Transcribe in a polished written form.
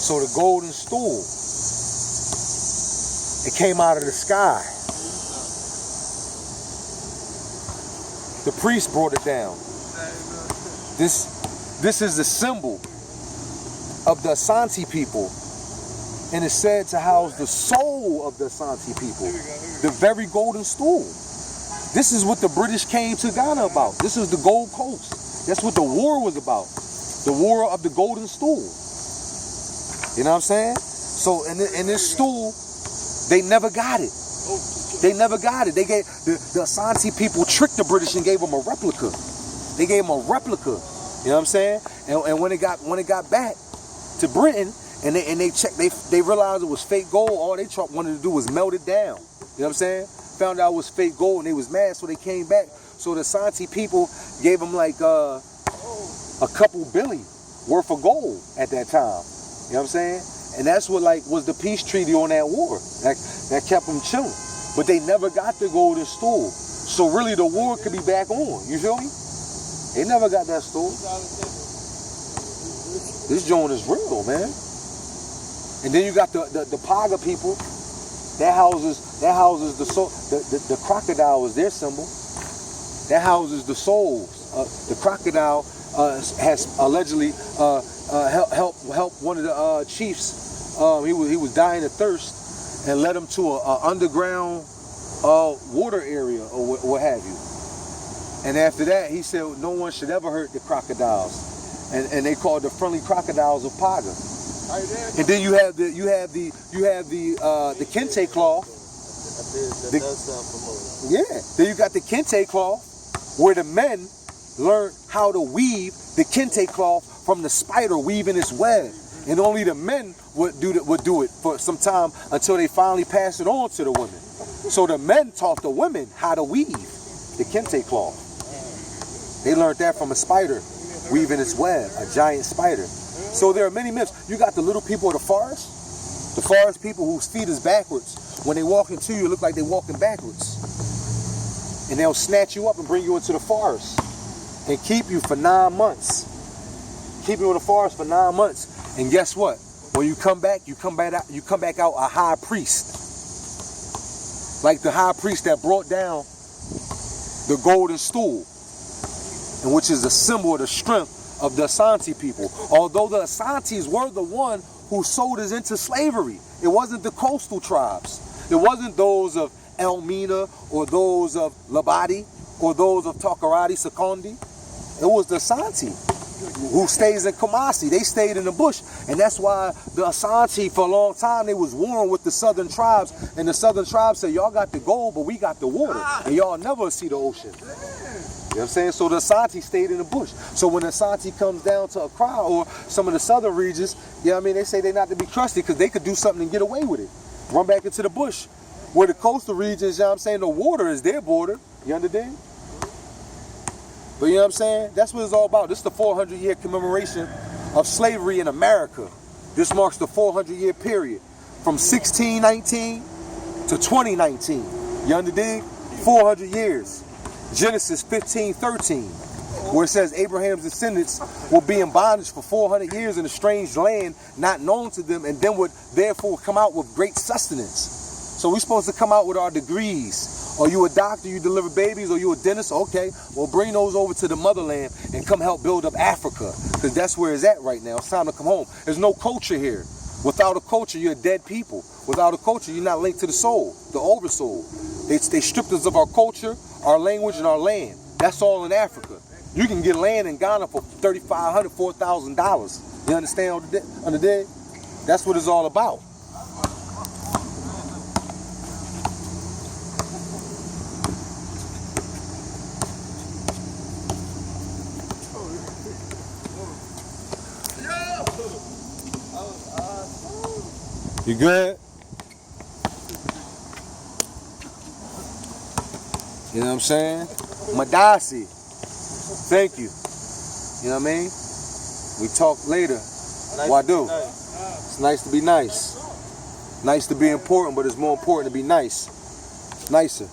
So the golden stool, it came out of the sky. The priest brought it down. This is the symbol of the Asante people, and it's said to house the soul of the Asante people, the very golden stool. This is what the British came to Ghana about. This is the Gold Coast. That's what the war was about. The war of the golden stool. You know what I'm saying? So in this stool, they never got it. They never got it. They gave the Asante people tricked the British and gave them a replica. They gave them a replica. You know what I'm saying? And when it got back to Britain and they checked, they realized it was fake gold. All they wanted to do was melt it down. You know what I'm saying? Found out it was fake gold and they was mad, so they came back. So the Asante people gave them like a couple billion worth of gold at that time. You know what I'm saying? And that's what was the peace treaty on that war. That kept them chilling. But they never got the golden stool. So really the war could be back on. You feel me? They never got that stool. This joint is real, man. And then you got the Paga people. That houses the crocodile is their symbol. That houses the souls. The crocodile has allegedly helped one of the chiefs. He was dying of thirst and led him to an underground water area or what have you. And after that, he said no one should ever hurt the crocodiles, and they called the friendly crocodiles of Paga. And then you have the kente cloth. That does sound familiar. Yeah. Then you got the kente cloth, where the men learned how to weave the kente cloth from the spider weaving its web, and only the men would do it for some time until they finally passed it on to the women. So the men taught the women how to weave the kente cloth. They learned that from a spider weaving its web, a giant spider. So there are many myths. You got the little people of the forest people whose feet is backwards. When they walk into you, it look like they're walking backwards. And they'll snatch you up and bring you into the forest and keep you for 9 months. Keep you in the forest for 9 months. And guess what? When you come back out a high priest. Like the high priest that brought down the golden stool, and which is a symbol of the strength of the Asante people. Although the Asantes were the one who sold us into slavery. It wasn't the coastal tribes. It wasn't those of Elmina or those of Labadi or those of Takoradi, Sekondi. It was the Asante who stays in Kumasi. They stayed in the bush. And that's why the Asante, for a long time, they was warring with the southern tribes. And the southern tribes said, y'all got the gold, but we got the water. And y'all never see the ocean. You know what I'm saying? So the Asante stayed in the bush. So when the Asante comes down to Accra or some of the southern regions, you know what I mean, they say they're not to be trusted because they could do something and get away with it. Run back into the bush. Where the coastal regions, you know what I'm saying, the water is their border. You understand? But you know what I'm saying? That's what it's all about. This is the 400-year commemoration of slavery in America. This marks the 400-year period from 1619 to 2019. You understand? 400 years. Genesis 15:13, where it says Abraham's descendants will be in bondage for 400 years in a strange land not known to them, and then would therefore come out with great sustenance. So we're supposed to come out with our degrees. Or you a doctor, you deliver babies, or you a dentist, okay, well bring those over to the motherland and come help build up Africa, because that's where it's at right now. It's time to come home. There's no culture here. Without a culture, you're dead people. Without a culture, you're not linked to the soul, the oversoul. They stripped us of our culture, our language, and our land. That's all in Africa. You can get land in Ghana for $3,500, $4,000. You understand on the day? That's what it's all about. You good? You know what I'm saying? Madasi. Thank you. You know what I mean? We talk later. Wadu. It's nice to be nice. Nice to be important, but it's more important to be nice. Nicer.